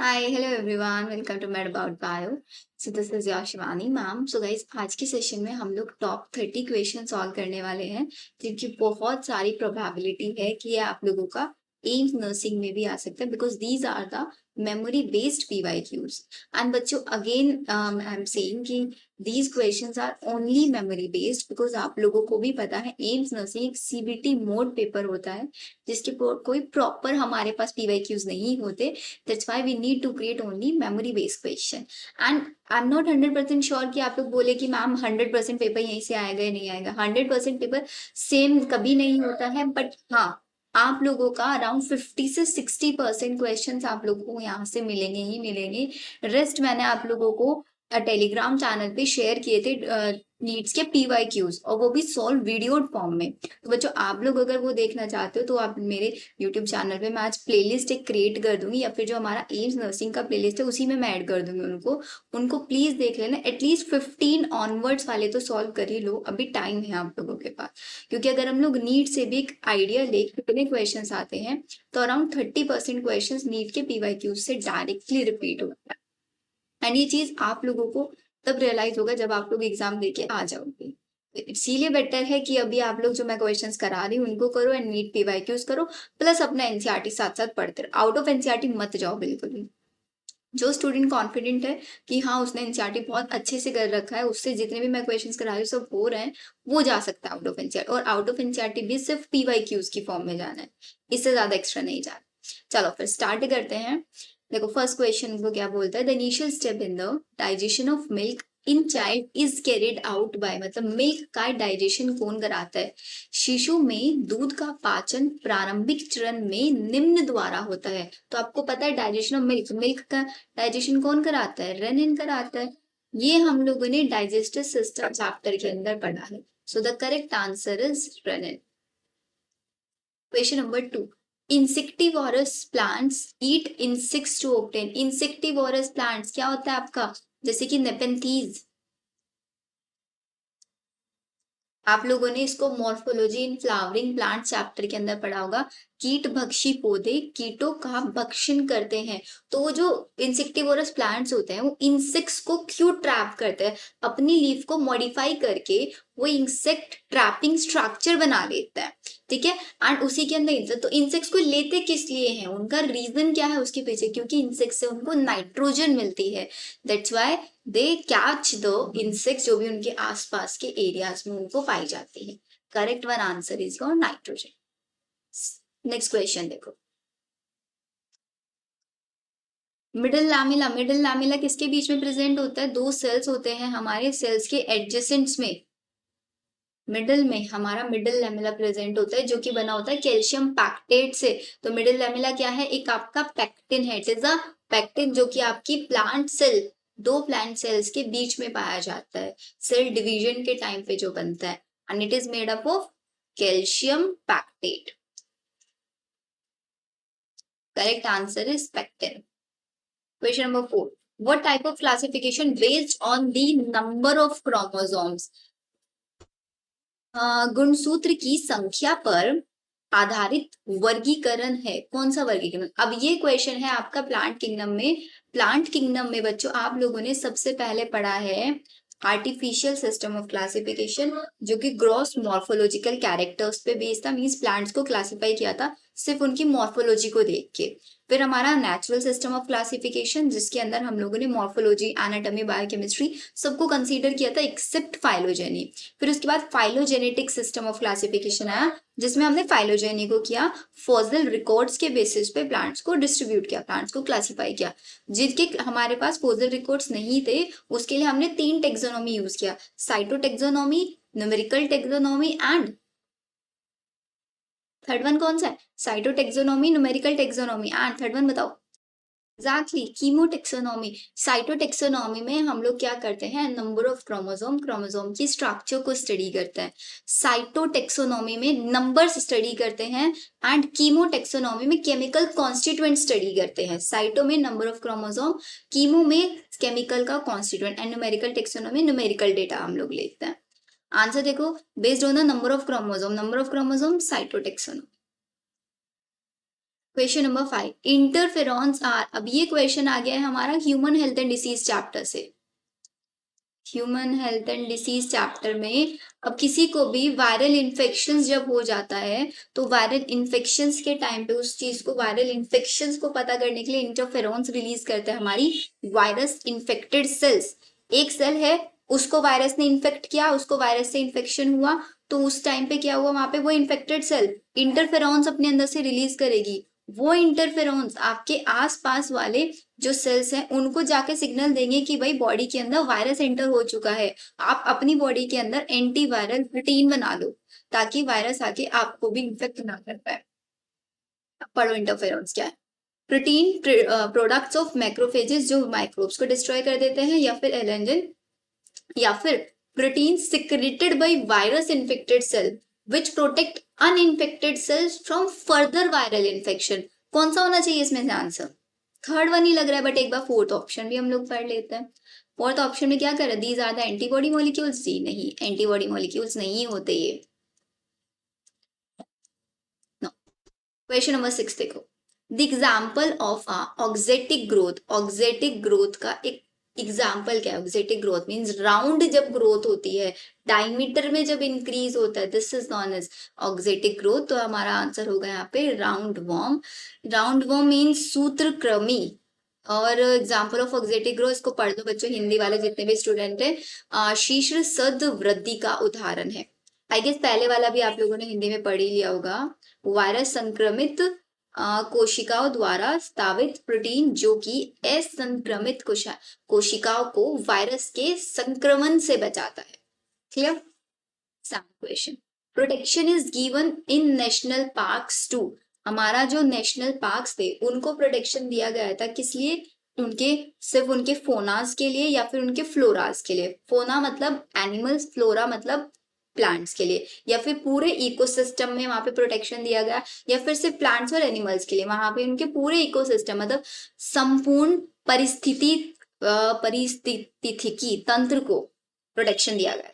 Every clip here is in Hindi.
Hi, hello everyone. Welcome to Med About Bio. So this is your Shivani ma'am. So guys, आज के सेशन में हम लोग टॉप 30 क्वेश्चन सॉल्व करने वाले हैं जिनकी बहुत सारी प्रोबेबिलिटी है कि ये आप लोगों का एम्स नर्सिंग में भी आ सकता है because these are the memory based PYQs. And बच्चों अगेन आई एम सेइंग कि these questions are only memory based because आप लोगों को भी पता है एम्स नर्सिंग एक CBT मोड पेपर होता है जिसके कोई प्रॉपर हमारे पास PYQs नहीं होते. That's why we need to create only memory based question. And I'm not 100% sure कि आप लोग बोले कि मैम 100% पेपर यहीं से आएगा या नहीं आएगा. 100% पेपर सेम कभी नहीं होता है, बट हाँ आप लोगों का अराउंड 50 से 60% क्वेश्चन आप लोगों को यहाँ से मिलेंगे ही मिलेंगे. रेस्ट मैंने आप लोगों को टेलीग्राम चैनल पे शेयर किए थे नीट्स के PYQs और वो भी सॉल्व वीडियो फॉर्म में. तो बच्चों आप लोग अगर वो देखना चाहते हो तो आप मेरे यूट्यूब चैनल पे मैं आज प्लेलिस्ट एक क्रिएट कर दूंगी या फिर जो हमारा एम्स नर्सिंग का प्लेलिस्ट है उसी में मैं ऐड कर दूंगी उनको प्लीज देख लेना. एटलीस्ट 15 ऑनवर्ड्स वाले तो सॉल्व कर ही लो, अभी टाइम है आप लोगों के पास. क्योंकि अगर हम लोग नीट से भी एक आइडिया ले कितने क्वेश्चन आते हैं तो अराउंड 30% क्वेश्चन नीट के PYQ से डायरेक्टली रिपीट होता है. एंड ये चीज आप लोगों को तब रियलाइज होगा जब आप लोग एग्जाम देके आ जाओगे. इसीलिए बेटर है कि अभी आप लोग जो मैं क्वेश्चंस करा रही हूँ उनको करो एंड नीट PYQs करो प्लस अपना एनसीईआरटी साथ साथ पढ़ते रहो. आउट ऑफ एनसीईआरटी मत जाओ बिल्कुल भी. जो स्टूडेंट कॉन्फिडेंट है कि हाँ उसने एनसीईआरटी बहुत अच्छे से कर रखा है, उससे जितने भी मैं क्वेश्चंस करा रही हूँ सब हो रहे हैं, वो जा सकता है आउट ऑफ एनसीईआरटी. और आउट ऑफ एनसीईआरटी भी सिर्फ PYQs की फॉर्म में जाना है, इससे ज्यादा एक्स्ट्रा नहीं जाना. चलो फिर स्टार्ट करते हैं. देखो फर्स्ट क्वेश्चन को क्या बोलता है, the initial step in the digestion of milk in child is carried out by, मतलब मिल्क का डाइजेशन कौन कराता है. शिशु में दूध का पाचन प्रारंभिक चरण में निम्न द्वारा होता है. तो आपको पता है डाइजेशन ऑफ मिल्क, मिल्क का डाइजेशन कौन कराता है, रेनिन कराता है. ये हम लोगों ने डाइजेस्टिव सिस्टम चैप्टर के अंदर पढ़ा है. So the correct answer is renin. Question number 2, insectivorous plants eat insects to obtain. Insectivorous plants क्या होता है आपका, जैसे कि नेपेंथीज. आप लोगों ने इसको morphology in flowering plant chapter के अंदर पढ़ा होगा. कीट भक्षी पौधे कीटों का भक्षण करते हैं. तो वो जो इंसेक्टिवोरस प्लांट्स होते हैं वो इंसेक्ट्स को क्यों ट्रैप करते हैं, अपनी लीफ को मॉडिफाई करके वो इंसेक्ट ट्रैपिंग स्ट्रक्चर बना लेता है. ठीक है. एंड उसी के अंदर इंसेक्ट, तो इंसेक्ट्स को लेते किस लिए हैं, उनका रीजन क्या है उसके पीछे, क्योंकि इंसेक्ट से उनको नाइट्रोजन मिलती है. That's why they catch the insects जो भी उनके आसपास के एरियाज में उनको पाई जाती है. Correct one answer is your nitrogen. Next question देखो, मिडल लैमिला. मिडल लैमिला किसके बीच में प्रेजेंट होता है, दो सेल्स होते हैं हमारे सेल्स के एडजेसेंट्स में. मिडल में हमारा मिडल लैमिला प्रेजेंट होता है जो कि बना होता है कैल्शियम पैक्टेट से. तो मिडल लैमिला क्या है, एक आपका पैक्टिन है. इट इज अ पैक्टिन जो कि आपकी प्लांट सेल, दो प्लांट सेल्स के बीच में पाया जाता है सेल डिवीजन के टाइम पे जो बनता है. And it is made up of calcium pectate. Correct answer is pectin. Question number 4, what type of classification based on the number of chromosomes. गुणसूत्र की संख्या पर आधारित वर्गीकरण है. कौन सा वर्गीकरण, अब ये क्वेश्चन है आपका प्लांट किंगडम में. प्लांट किंगडम में बच्चों आप लोगों ने सबसे पहले पढ़ा है आर्टिफिशियल सिस्टम ऑफ क्लासिफिकेशन जो कि ग्रॉस मॉर्फोलॉजिकल कैरेक्टर्स पे बेस्ड था. मींस प्लांट्स को क्लासिफाई किया था सिर्फ उनकी मॉर्फोलॉजी को देख के. फिर हमारा नेचुरल सिस्टम ऑफ क्लासिफिकेशन जिसके अंदर हम लोगों ने मॉर्फोलॉजी, एनाटॉमी, बायोकेमिस्ट्री सबको कंसीडर किया था एक्सेप्ट फाइलोजेनी. फिर उसके बाद फाइलोजेनेटिक सिस्टम ऑफ क्लासिफिकेशन आया जिसमें हमने फाइलोजेनी को किया, फॉसिल रिकॉर्ड्स के बेसिस पे प्लांट्स को डिस्ट्रीब्यूट किया, प्लांट्स को क्लासिफाई किया. जिनके हमारे पास फॉसिल रिकॉर्ड्स नहीं थे उसके लिए हमने 3 टेक्सोनॉमी यूज किया, cytotaxonomy, numerical taxonomy and third one कौन सा है, cytotaxonomy, numerical taxonomy and third one बताओ. एग्जैक्टली कीमोटेक्सोनॉमी. साइटोटेक्सोनॉमी में हम लोग क्या करते हैं, नंबर ऑफ क्रोमोसोम, क्रोमोसोम की स्ट्रक्चर को स्टडी करते हैं. साइटोटेक्सोनॉमी में नंबर्स स्टडी करते हैं एंड कीमोटेक्सोनॉमी में केमिकल कॉन्स्टिट्यूएंट स्टडी करते हैं. साइटो में नंबर ऑफ क्रोमोसोम, कीमो में केमिकल का constituent and numerical taxonomy numerical data हम लोग लेते हैं. आंसर देखो, based on the number of chromosome, number of chromosome cytotaxonomy. Question number 5, interferons are, अब ये क्वेश्चन आ गया है हमारा human health and disease chapter से। Human health and disease chapter में अब किसी को भी वायरल इन्फेक्शंस जब हो जाता है तो वायरल इन्फेक्शंस के टाइम पे उस चीज को, वायरल इन्फेक्शंस को पता करने के लिए इंटरफेरॉन्स रिलीज करते हैं हमारी वायरस इन्फेक्टेड सेल्स। एक सेल है, उसको वायरस ने इन्फेक्ट किया, उसको वायरस से इन्फेक्शन हुआ, तो उस टाइम पे क्या हुआ, वहां पे वो इन्फेक्टेड सेल इंटरफेरॉन्स अपने अंदर से रिलीज करेगी। वो इंटरफेरॉन्स आपके आसपास वाले जो सेल्स हैं उनको जाके सिग्नल देंगे कि भाई बॉडी के अंदर वायरस एंटर हो चुका है, आप अपनी बॉडी के अंदर एंटीवायरल प्रोटीन बना लो ताकि वायरस आके आपको भी इन्फेक्ट ना कर पाए। पढ़ो इंटरफेरेंस क्या है। प्रोटीन प्रोडक्ट्स ऑफ मैक्रोफेजेस जो माइक्रोब्स को डिस्ट्रॉय कर देते हैं, या फिर एलेंजन, या फिर protein secreted by virus infected cell which protect uninfected cells from further viral infection. कौन सा होना चाहिए इसमें से आंसर? थर्ड वन ही लग रहा है, बट एक बार फोर्थ ऑप्शन भी हम लोग पढ़ लेते हैं। फोर्थ ऑप्शन में क्या कर रहा है, these are the antibody molecules. जी नहीं, एंटीबॉडी मॉलिक्यूल्स नहीं होते ये। नो। क्वेश्चन नंबर 6 देखो, the example of auxetic growth. Auxetic growth का एक एग्जाम्पल क्या है? ऑक्जेटिक ग्रोथ मीन्स राउंड जब ग्रोथ होती है, डायमीटर में जब इंक्रीज होता है, this is known as auxetic growth. तो हमारा आंसर होगा यहाँ पे round worm. Round worm means सूत्रक्रमी। और एग्जाम्पल ऑफ ऑक्जेटिक ग्रोथ, इसको पढ़ लो बच्चों, हिंदी वाले जितने भी स्टूडेंट है, शीर्ष सद वृद्धि का उदाहरण है। आई गेस पहले वाला भी आप लोगों ने हिंदी में पढ़ ही लिया होगा। वायरस संक्रमित कोशिकाओं द्वारा स्तावित प्रोटीन जो कि असंक्रमित कोशिकाओं को वायरस के संक्रमण से बचाता है। Clear? Question, protection is given in national parks to. हमारा जो नेशनल पार्क्स थे उनको प्रोटेक्शन दिया गया था, किस लिए? उनके, सिर्फ उनके फोनास के लिए या फिर उनके फ्लोरास के लिए? फोना मतलब एनिमल्स, फ्लोरा मतलब प्लांट्स के लिए, या फिर पूरे इकोसिस्टम में वहां पे प्रोटेक्शन दिया गया, या फिर सिर्फ प्लांट्स और एनिमल्स के लिए? वहां पे उनके पूरे इकोसिस्टम मतलब संपूर्ण परिस्थितिकी तंत्र को प्रोटेक्शन दिया गया।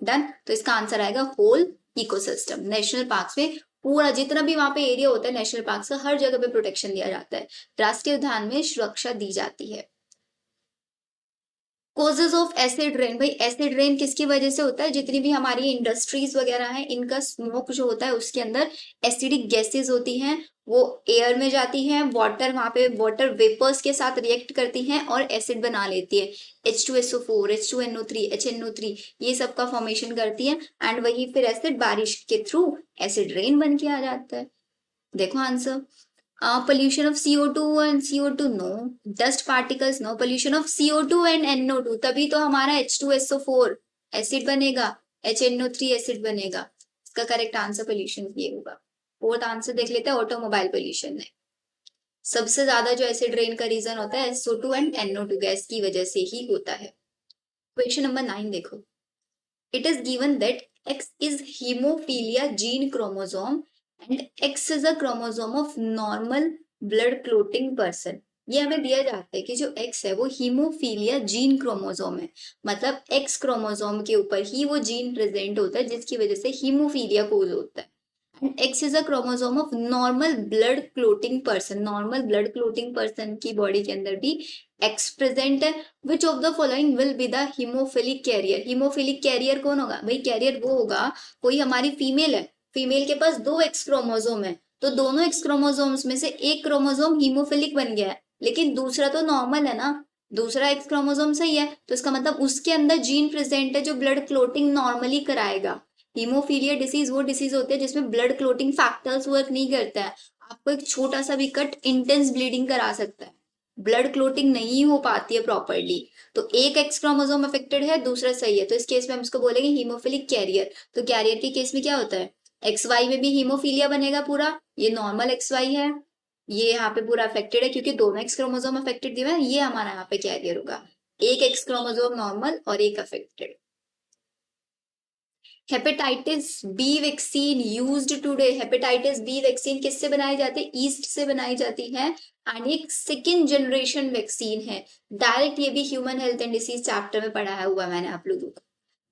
डन। तो इसका आंसर आएगा होल इकोसिस्टम। नेशनल पार्क्स में पूरा जितना भी वहां पे एरिया होता है नेशनल पार्क का, हर जगह पे प्रोटेक्शन दिया जाता है। राष्ट्रीय उद्यान में सुरक्षा दी जाती है। कोजेज ऑफ एसिड रेन, भाई एसिड रेन किसकी वजह से होता है? जितनी भी हमारी इंडस्ट्रीज वगैरह हैं, इनका स्मोक जो होता है उसके अंदर एसिडिक गैसेस होती हैं, वो एयर में जाती हैं, वाटर वहां पे वाटर वेपर्स के साथ रिएक्ट करती हैं और एसिड बना लेती है। H2SO4, H2NO3, HNO3, ये सब का फॉर्मेशन करती है, एंड वही फिर एसिड बारिश के थ्रू एसिड रेन बन के आ जाता है। देखो answer, pollution of CO2 and CO2 no, dust particles no, pollution of CO2 and NO2, तभी तो हमारा H2SO4 एसिड बनेगा, HNO3 एसिड बनेगा। इसका करेक्ट आंसर पोल्यूशन ये होगा। फोर्थ आंसर देख लेते हैं, ऑटोमोबाइल पोल्यूशन है। सबसे ज्यादा जो एसिड रेन का रीजन होता है SO2 एंड NO2 गैस की वजह से ही होता है। क्वेश्चन नंबर 9 देखो, it is given that X is hemophilia gene chromosome and X is a chromosome of normal blood clotting person। ये हमें दिया जाता है कि जो X है वो हीमोफीलिया जीन क्रोमोसोम है, मतलब X क्रोमोसोम के ऊपर ही वो जीन प्रेजेंट होता है जिसकी वजह से हीमोफीलिया कोज होता है। And X is a chromosome of normal blood clotting person. Normal blood clotting person की बॉडी के अंदर भी X प्रेजेंट है। Which of the following will be the haemophilic carrier? Haemophilic carrier कौन होगा भाई? कैरियर वो होगा, कोई हमारी फीमेल है, फीमेल के पास दो X क्रोमोसोम है, तो दोनों X क्रोमोसोम्स में से एक क्रोमोसोम हीमोफिलिक बन गया है, लेकिन दूसरा तो नॉर्मल है ना, दूसरा X क्रोमोसोम सही है, तो इसका मतलब उसके अंदर जीन प्रेजेंट है जो ब्लड क्लोटिंग नॉर्मली कराएगा। हीमोफीलिया डिसीज वो डिसीज होती है जिसमें ब्लड क्लोटिंग फैक्टर्स वर्क नहीं करता है। आपको एक छोटा सा भी कट इंटेंस ब्लीडिंग करा सकता है, ब्लड क्लोटिंग नहीं हो पाती है प्रॉपरली। तो एक एक्स क्रोमोसोम अफेक्टेड है, दूसरा सही है, तो इस केस में हम इसको बोलेंगे हीमोफिलिक कैरियर। तो कैरियर के केस में क्या होता है, एक्स वाई में भी हीमोफीलिया बनेगा पूरा, ये नॉर्मल एक्स वाई है, ये यहाँ पे पूरा अफेक्टेड है क्योंकि दोनों एक्स क्रोमोसोम अफेक्टेड दिए हैं, ये हमारा यहाँ पे कैरियर होगा। एक एक्स क्रोमोसोम नॉर्मल और एक affected. Hepatitis B vaccine used today. Hepatitis B vaccine किससे बनाई जाती है? ईस्ट से बनाई जाती है, एंड एक सेकेंड जनरेशन वैक्सीन है। डायरेक्ट ये भी human health and disease chapter में पढ़ाया हुआ मैंने आप लोगों को।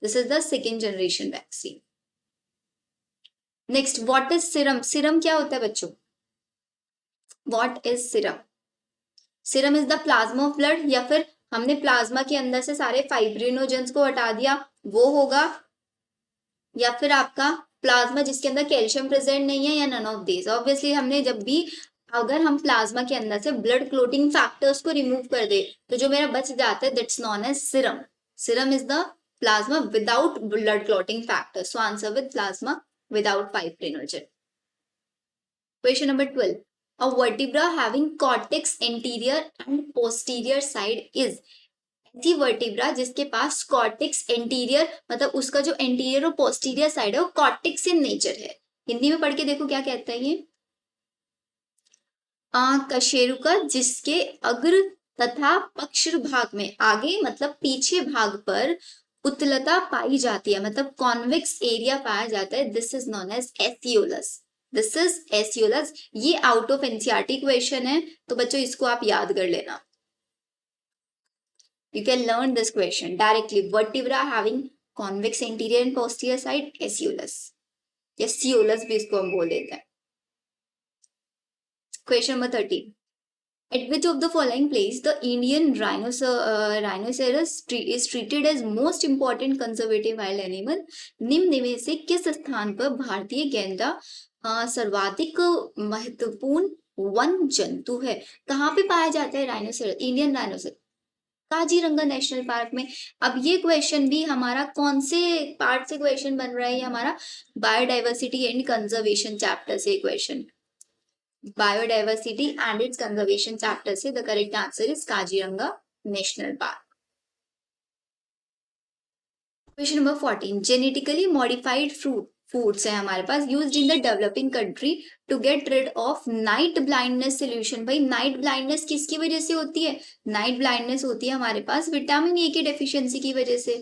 This is the second generation vaccine. Next, what is serum? Serum क्या होता है बच्चों? What is serum? Serum is the plasma of blood, या फिर हमने प्लाज्मा के अंदर से सारे फाइब्रिनोजेंस को हटा दिया वो होगा, या फिर आपका प्लाज्मा जिसके अंदर कैल्शियम प्रेजेंट नहीं है, या नन ऑफ दिस। ऑब्वियसली हमने जब भी अगर हम प्लाज्मा के अंदर से ब्लड क्लोटिंग फैक्टर्स को रिमूव कर दे तो जो मेरा बच जाता है that's known as serum. Serum is the plasma without blood clotting factor, so answer with plasma without fibrinogen. Question number 12, a vertebra having cortex anterior and posterior side is, ऐसी वर्टिब्रा जिसके पास कॉर्टेक्स एंटीरियर मतलब उसका जो एंटीरियर और पोस्टीरियर साइड है वो कॉर्टेक्स इन नेचर है। हिंदी में पढ़ के देखो क्या कहता है ये, कशेरुका जिसके अग्र तथा पक्ष भाग में, आगे मतलब पीछे भाग पर उत्तलता पाई जाती है, मतलब कॉन्वेक्स एरिया पाया जाता है, this is known as alveolus. This is alveolus. ये आउट ऑफ एनसीईआरटी क्वेश्चन है, तो बच्चों इसको आप याद कर लेना। You can learn this question directly. Vertebra having convex anterior and posterior side, aciolus. Yes, aciolus भी इसको हम बोल देते हैं। Question number 13. At which of the following place the Indian rhinoceros is treated as most important conservative wild animal? निम्न में से किस स्थान पर भारतीय गैंडा सर्वाधिक महत्वपूर्ण वन जंतु है? कहाँ पे पाया जाता है rhinoceros, Indian rhinoceros? Kaziranga national park में। अब ये क्वेश्चन भी हमारा कौन से पार्ट से क्वेश्चन बन रहा है? हमारा बायोडाइवर्सिटी एंड कंजर्वेशन चैप्टर से question, biodiversity and its conservation chapter से। The correct answer is Kaziranga national park. Question number 14, genetically modified foods है हमारे पास used in the developing country to get rid of night blindness solution. भाई नाइट ब्लाइंडनेस किसकी वजह से होती है? नाइट ब्लाइंडनेस होती है हमारे पास विटामिन ए की डेफिशिएंसी की वजह से,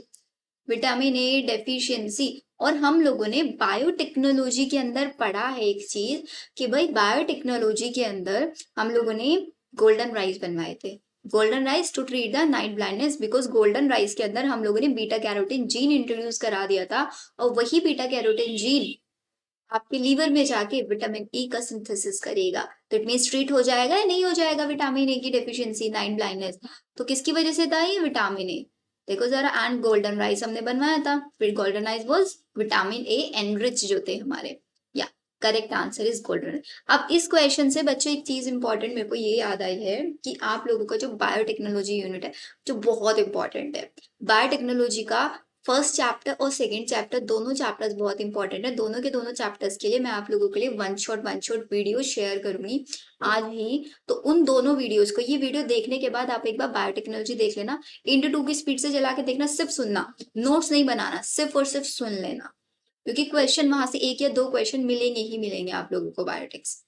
विटामिन ए डेफिशिएंसी। और हम लोगों ने बायोटेक्नोलॉजी के अंदर पढ़ा है एक चीज कि भाई बायोटेक्नोलॉजी के अंदर हम लोगों ने गोल्डन राइस बनवाए थे, golden rice to treat the night blindness, because golden rice के अंदर हम लोगों ने बीटा कैरोटीन जीन इंट्रोड्यूस करा दिया था, और वही बीटा कैरोटीन जीन आपके लीवर में जाके विटामिन ई का सिंथेसिस करेगा। तो इट मींस ट्रीट हो जाएगा या नहीं हो जाएगा विटामिन ए की डेफिशिएंसी, नाइट ब्लाइंडनेस? तो किसकी वजह से था ये? Vitamin A. देखो जरा, एंड गोल्डन राइस हमने बनवाया था, फिर golden rice was vitamin A enrich जो थे हमारे। या करेक्ट आंसर इज गोल्डन। अब इस क्वेश्चन से बच्चों एक चीज इंपॉर्टेंट मेरे को ये याद आई है कि आप लोगों का जो बायोटेक्नोलॉजी यूनिट है जो बहुत इंपॉर्टेंट है, बायोटेक्नोलॉजी का फर्स्ट चैप्टर और सेकंड चैप्टर दोनों चैप्टर्स बहुत इंपॉर्टेंट है। दोनों के दोनों चैप्टर्स के लिए मैं आप लोगों के लिए वन शॉट वीडियो शेयर करूंगी आज ही। तो उन दोनों वीडियोस को, ये वीडियो देखने के बाद आप एक बार बायोटेक्नोलॉजी देख लेना, इंटू 2 की स्पीड से चला के देखना, सिर्फ सुनना, नोट्स नहीं बनाना, सिर्फ और सिर्फ सुन लेना, क्योंकि क्वेश्चन वहां से 1 या 2 क्वेश्चन मिलेंगे ही मिलेंगे आप लोगों को बायोटिक्स,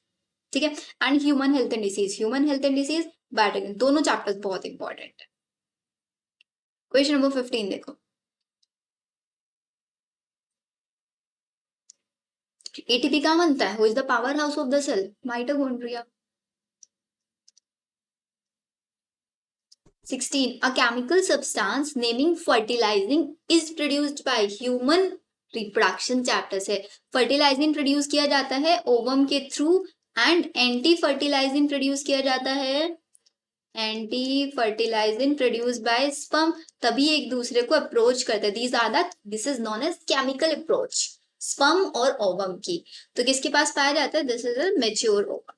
ठीक है। And human health and disease, biotech, दोनों चैप्टर्स बहुत इंपॉर्टेंट है। क्वेश्चन नंबर 15 देखो, एटीपी कहाँ बनता है? Who is the powerhouse of the cell? Mitochondria. 16, a chemical substance naming fertilizing is produced by human reproduction chapter से। फर्टिलाइजिंग प्रोड्यूस किया जाता है ओवम के through, and anti fertilising produce किया जाता है, anti fertilising produce by sperm. तभी एक दूसरे को अप्रोच करते हैं, this are the, this is known as chemical approach, sperm और ओवम की। तो किसके पास पाया जाता है? This is a mature ovum.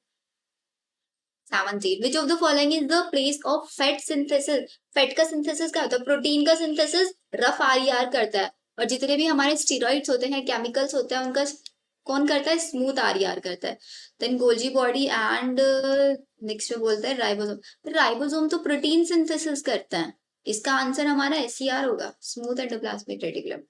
17, which of the following is the place of fat synthesis? Fat का सिंथेसिस क्या होता है? प्रोटीन का सिंथेसिस रफ आरईआर करता है, और जितने भी हमारे स्टीरॉइड्स होते हैं, केमिकल्स होते हैं, उनका कौन करता है? स्मूथ आरईआर करता है। Then Golgi body and next में बोलता है राइबोसोम। राइबोसोम तो प्रोटीन सिंथेसिस करता है, इसका आंसर हमारा एससीआर होगा, स्मूथ एंडोप्लाज्मिक रेटिकुलम।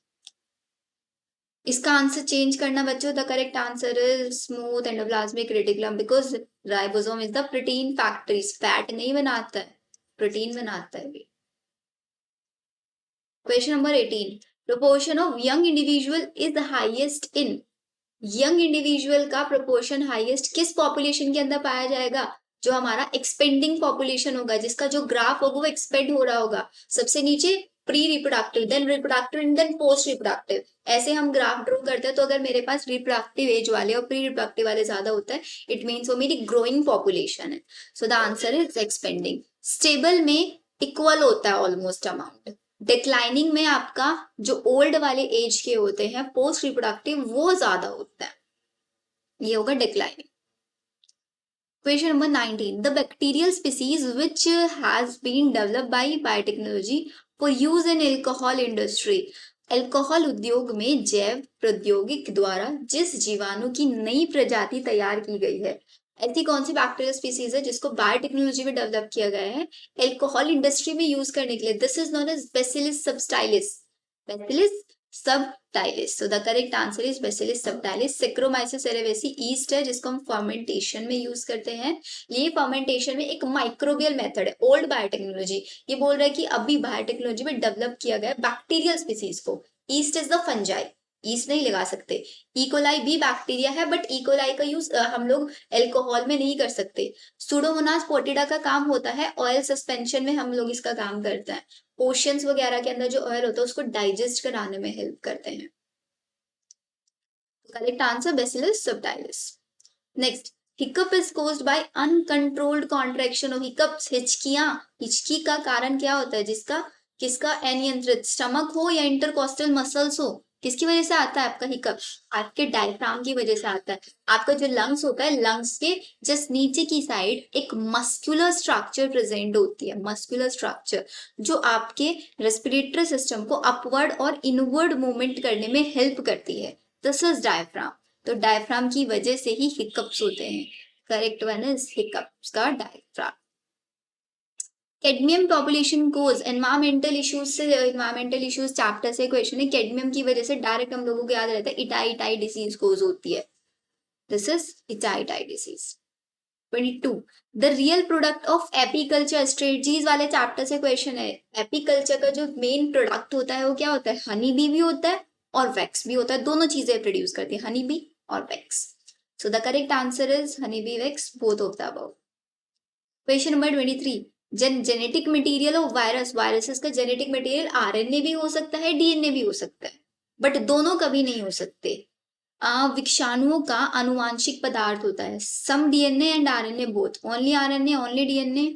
इसका आंसर चेंज करना बच्चों, the correct answer is smooth endoplasmic reticulum, because ribosome is the protein factory, fat नहीं बनाता है, प्रोटीन बनाता है। Question number 18, proportion of young individual is the highest in, young individual का प्रोपोर्शन हाईएस्ट किस पॉपुलेशन के अंदर पाया जाएगा? जो हमारा एक्सपेंडिंग पॉपुलेशन होगा, जिसका जो ग्राफ होगा वो एक्सपेंड हो रहा होगा। सबसे नीचे pre reproductive, then reproductive and then post reproductive, ऐसे हम ग्राफ ड्रॉ करते हैं। तो अगर मेरे पास रिप्रोडक्टिव एज वाले और प्री रिप्रोडक्टिव वाले ज्यादा होता है, इट मीन्स वो मेरी ग्रोइंग पॉपुलेशन है। So the answer is expanding. Stable में इक्वल होता है ऑलमोस्ट अमाउंट। डिक्लाइनिंग में आपका जो ओल्ड वाले एज के होते हैं पोस्ट रिप्रोडक्टिव वो ज्यादा होता है, ये होगा declining. Question number 19. The bacterial species which has been developed by biotechnology for use in alcohol industry. Alcohol उद्योग में जैव प्रौद्योगिक द्वारा जिस जीवाणु की नई प्रजाति तैयार की गई है, ऐसी कौन सी बैक्टीरियल स्पीसीज है जिसको बायोटेक्नोलॉजी में डेवलप किया गया है अल्कोहल इंडस्ट्री में यूज करने के लिए? This is known as bacillus subtilis. Bacillus subtilis. So the correct answer is bacillus subtilis. Saccharomyces cerevisiae yeast है जिसको हम फर्मेंटेशन में यूज करते हैं। ये फर्मेंटेशन में एक माइक्रोबियल मेथड है, ओल्ड बायोटेक्नोलॉजी। ये बोल रहा है कि अभी बायोटेक्नोलॉजी में डेवलप किया गया बैक्टीरियल स्पीसीज को। East is the fungi, east नहीं लगा सकते। इकोलाई भी बैक्टीरिया है, बट इकोलाई का यूज हम लोग अल्कोहल में नहीं कर सकते। सुडोमोनास पोटिडा का काम होता है ऑयल सस्पेंशन में, हम लोग इसका काम करते हैं। ओशियंस वगैरह के अंदर जो ऑयल होता है उसको डाइजेस्ट कराने में हेल्प करते हैं। Correct answer bacillus subtilis. Next, hiccup is caused by uncontrolled contraction of hiccups. हिचकियां, हिचकी का कारण क्या होता है? जिसका किसका अनियंत्रित स्टमक हो या इंटरकोस्टल मसल्स हो, किसकी वजह से आता है आपका हिकअप? आपके डायफ्राम की वजह से आता है। आपका जो लंग्स होता है, लंग्स के जस्ट नीचे की साइड एक मस्कुलर स्ट्रक्चर प्रेजेंट होती है, मस्कुलर स्ट्रक्चर जो आपके रेस्पिरेटरी सिस्टम को अपवर्ड और इनवर्ड मूवमेंट करने में हेल्प करती है। This is diaphragm. तो डायफ्राम की वजह से ही हिकअप्स होते हैं। करेक्ट वन इज हिकअप्स का डायफ्राम। कैडमियम पॉपुलेशन कोज एनवायरमेंटल इश्यूज से, एनवायरमेंटल इश्यूज चैप्टर से क्वेश्चन है। कैडमियम की वजह से डायरेक्ट हम लोगों को याद रहता है इटाई डिसीज कोज होती है। This is itai disease. 22. The real product of apiculture, strategies वाले चैप्टर से क्वेश्चन है। एपीकल्चर का जो मेन प्रोडक्ट होता है वो क्या होता है? हनी बी भी होता है और वैक्स भी होता है, दोनों चीजें प्रोड्यूस करती है, हनी बी और wax. So the correct answer is honey bee, wax, both of the above. Question number 23. Genetic material of virus, viruses का जेनेटिक मटेरियल आरएनए भी हो सकता है, डीएनए भी हो सकता है, बट दोनों कभी नहीं हो सकते। विषाणुओं का अनुवांशिक पदार्थ होता है। Some DNA and RNA both, only RNA only DNA,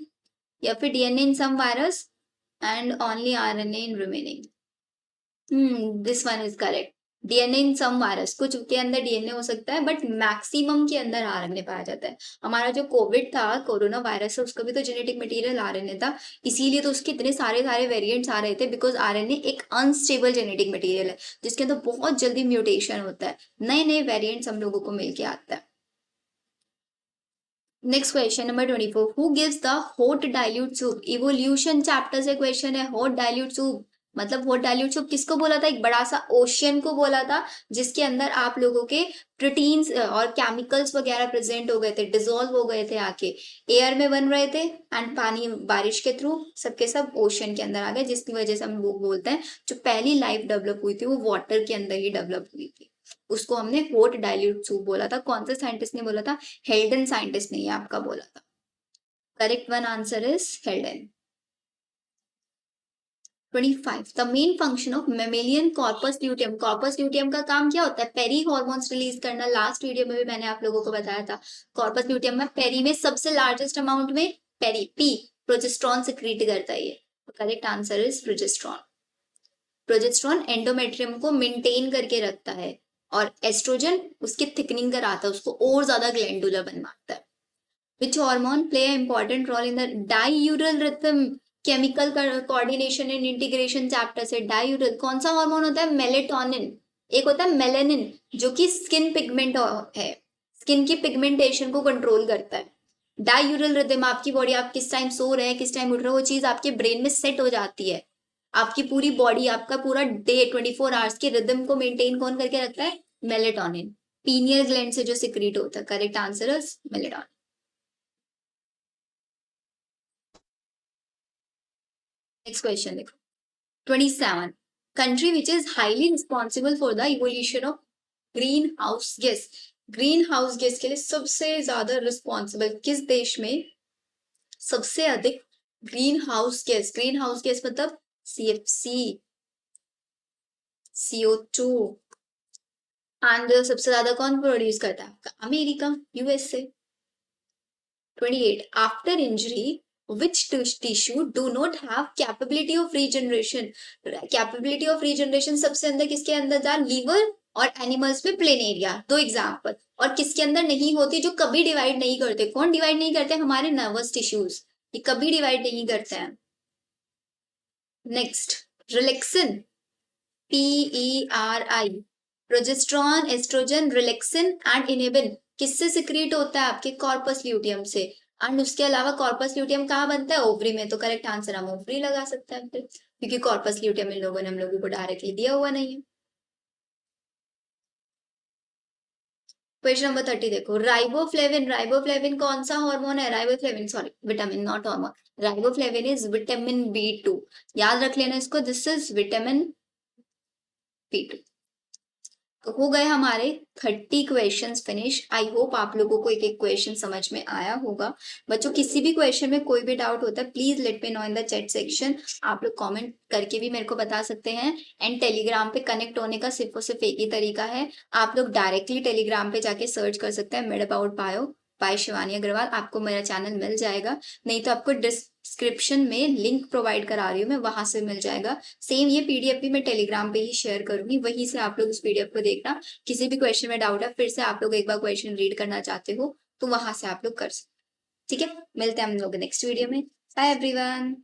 या फिर DNA in some virus and only RNA in remaining. This one is correct. DNA in some virus, कुछ के अंदर डीएनए हो सकता है बट मैक्सिमम के अंदर आरएनए पाया जाता है। हमारा जो कोविड था, कोरोना वायरस है, उसका भी तो जेनेटिक मटेरियल आरएनए था, इसीलिए तो उसके इतने सारे सारे वेरिएंट्स आ रहे थे, बिकॉज आरएनए एक अनस्टेबल जेनेटिक मटेरियल है जिसके अंदर बहुत जल्दी म्यूटेशन होता है, नए नए वेरिएंट्स हम लोगों को मिलके आता है। Next question number 24. Who gives the hot dilute soup? Evolution chapter से क्वेश्चन है। हॉट डाइल्यूट सूप मतलब हॉट डाइल्यूट सूप किसको बोला था? एक बड़ा सा ओशियन को बोला था जिसके अंदर आप लोगों के प्रोटीन्स और केमिकल्स वगैरह प्रेजेंट हो गए थे, डिसॉल्व हो गए थे, आके एयर में बन रहे थे एंड पानी बारिश के थ्रू सबके सब ओशियन के अंदर आ गए, जिसकी वजह से हम लोग बोलते हैं जो पहली लाइफ डेवलप हुई थी वो वाटर के अंदर ही डेवलप हुई थी। उसको हमने हॉट डाइल्यूट सूप बोला था। कौन से साइंटिस्ट ने बोला था? हेल्डन साइंटिस्ट ने आपका बोला था। Correct one answer is हेल्डन। 25. The main function of mammalian corpus luteum, corpus luteum का काम क्या होता है? पेरी हॉर्मोन्स रिलीज करना। लास्ट वीडियो में भी मैंने आप लोगों को बताया था। कॉर्पस ल्यूटियम में पेरी में सबसे लार्जेस्ट अमाउंट में पेरी पी प्रोजेस्टेरॉन सिक्रीट करता है ये। Correct answer is progesterone. Progesterone endometrium को मेंटेन करके रखता है और एस्ट्रोजन उसकी थिकनिंग कराता है, उसको और ज्यादा ग्लैंडुलर बनवाता है। Which hormone play an important role in the diurnal rhythm? Chemical coordination and integration chapter से। डायूरल कौन सा हार्मोन होता है? मेलेटोनिन। एक होता है मेलेनिन जो कि स्किन पिगमेंट है, स्किन की पिगमेंटेशन को कंट्रोल करता है। डायूरल रिदम, आपकी बॉडी, आप किस टाइम सो रहे हैं, किस टाइम उठ रहे हो, वो चीज आपके ब्रेन में सेट हो जाती है। आपकी पूरी बॉडी, आपका पूरा डे 24 आवर्स के रिदम को मेंटेन कौन करके रखता है? मेलेटोनिन। पीनियल ग्लैंड से जो सिक्रीट होता है। Correct answer is melatonin. Next question देखो। 27. Country which is highly responsible for the evolution of greenhouse gas. Green house gas के लिए सबसे ज्यादा रिस्पॉन्सिबल किस देश में सबसे अधिक ग्रीन हाउस गैस मतलब CFC, CO2 एंड सबसे ज्यादा कौन प्रोड्यूस करता है? America, USA. 28 after injury which tissue do not have capability of regeneration? Capability of regeneration सबसे अंदर किसके अंदर था? लीवर और एनिमल्स में प्लेनेरिया, दो एग्जाम्पल। और किसके अंदर नहीं होती? जो कभी डिवाइड नहीं करते। कौन डिवाइड नहीं करते? हमारे नर्वस टिश्यूज, ये कभी डिवाइड नहीं करते हैं। Next, relaxin, PERI, progesterone, estrogen, relaxin and inhibin किससे सिक्रीट होता है? आपके कॉर्पस ल्यूटियम से। एंड उसके अलावा कॉर्पस ल्यूटियम कहाँ बनता है? ओवरी में। तो करेक्ट आंसर हम ओवरी लगा सकते हैं फिर, क्योंकि कॉर्पस ल्यूटियम इन लोगों ने हम लोगों को डायरेक्टली दिया हुआ नहीं है। क्वेश्चन नंबर 30 देखो, राइबोफ्लेविन, राइबोफ्लेविन कौन सा हार्मोन है? Riboflavin, sorry vitamin, not hormone. Riboflavin is vitamin B2, याद रख लेना इसको, दिस इज विटामिन B2। तो हो गए हमारे 30 क्वेश्चंस फिनिश। आई होप आप लोगों को एक एक क्वेश्चन समझ में आया होगा। बच्चों किसी भी क्वेश्चन में कोई भी डाउट होता है, please let me know in the chat section. आप लोग कमेंट करके भी मेरे को बता सकते हैं। एंड टेलीग्राम पे कनेक्ट होने का सिर्फ और सिर्फ एक ही तरीका है, आप लोग डायरेक्टली टेलीग्राम पे जाके सर्च कर सकते हैं made about bio by Shivani Agarwal, आपको मेरा चैनल मिल जाएगा। नहीं तो आपको डिस्क्रिप्शन में लिंक प्रोवाइड करा रही हूँ मैं, वहां से मिल जाएगा। सेम ये PDF भी मैं टेलीग्राम पे ही शेयर करूंगी, वहीं से आप लोग उस PDF को देखना। किसी भी क्वेश्चन में डाउट है, फिर से आप लोग एक बार क्वेश्चन रीड करना चाहते हो तो वहां से आप लोग कर सकते। ठीक है, मिलते हैं हम लोग नेक्स्ट वीडियो में। Bye everyone.